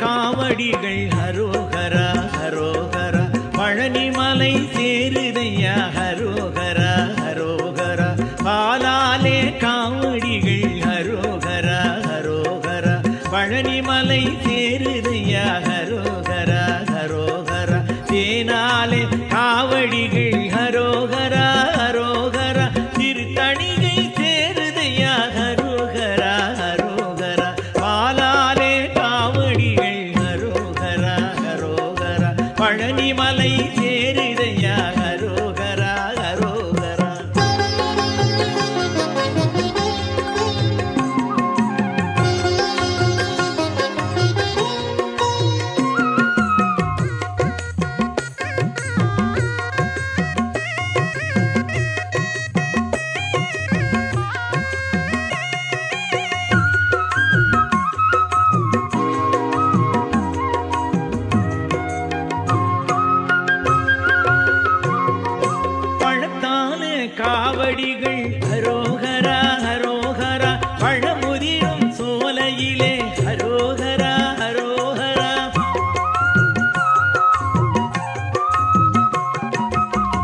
காவடிகள் ஹரோஹரா ஹரோஹரா பழனிமலை சேருதையா ஹரோஹரா ஹரோஹரா பாலாலே காவடிகள் ஹரோஹரா ஹரோஹரா பழனிமலை சேருதையா ஹரோஹரா ஹரோஹரா தேனாலே காவடிகள் ஹரோஹரா ஹரோஹரா திருத்தணிகை சேருதையா ஹரோஹரா ஹரோஹரா பாலாலே காவடிகள் ஹரோஹரா ஹரோஹரா பழனிமலை சேருதையா ஹரோஹரா ஹரோஹரா காவடிகள் ஹரோஹரா ஹரோஹரா பழமுதிரும் சோலையிலே ஹரோஹரா ஹரோஹரா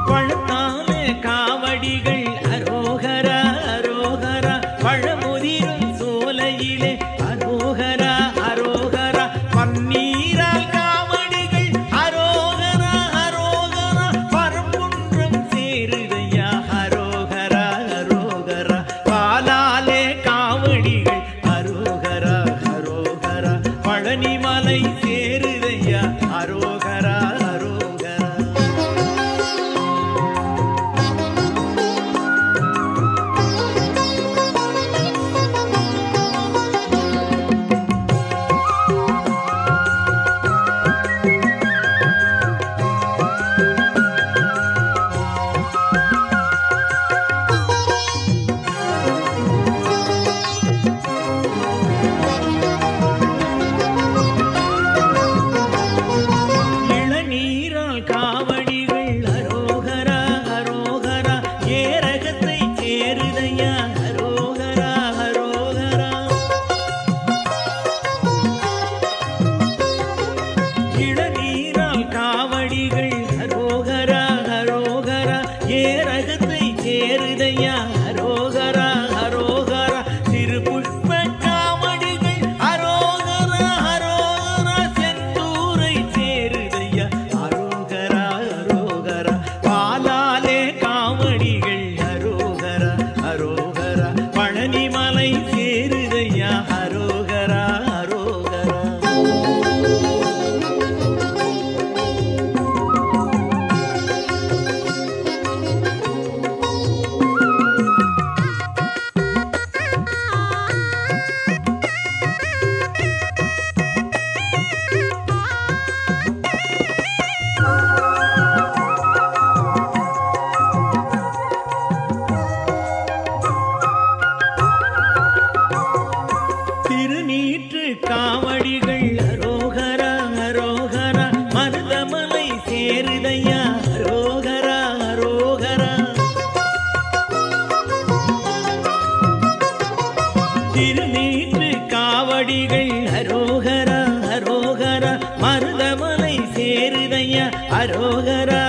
பழத்தான காவடிகள் ஹரோஹரா ஹரோஹரா பழமுதிரும் சோலையிலே ஹரோஹரா ஹரோஹரா பன்னீரால் காவடிகள் ஹரோஹரா ஹரோஹரா பரம்புன்றம் சேருதையா ஹரோஹரா ஹரோஹரா பாலாலே காவடிகள் ஹரோஹரா ஹரோஹரா பழனிமலை சேருதையா ஹரோஹரா ஹரோஹரா இளநீரால் காவடிகள் ஹரோஹரா ஹரோஹரா ஏரகத்தை சேருதையா ஹரோஹரா ஹரோஹரா இளநீரால் காவடிகள் ஹரோஹரா ஹரோஹரா ஏரகத்தை சேருதையா ஹரோஹரா ஹரோஹரா திருப்புஷ்ப காவடிகள் ஹரோஹரா ஹரோஹரா செந்தூரை சேருதையா ஹரோஹரா ஹரோஹரா பாலாலே காவடிகள் ஹரோஹரா ஹரோஹரா பழனிமலை சேருதையா ஹரோஹரா ஹரோஹரா திருநீற்று காவடிகள் ஹரோஹரா ஹரோஹரா மருதமலை சேருதையா ஹரோஹரா ஹரோஹரா திருநீற்று காவடிகள் ஹரோஹரா ஹரோஹரா மருதமலை சேருதையா ஹரோஹரா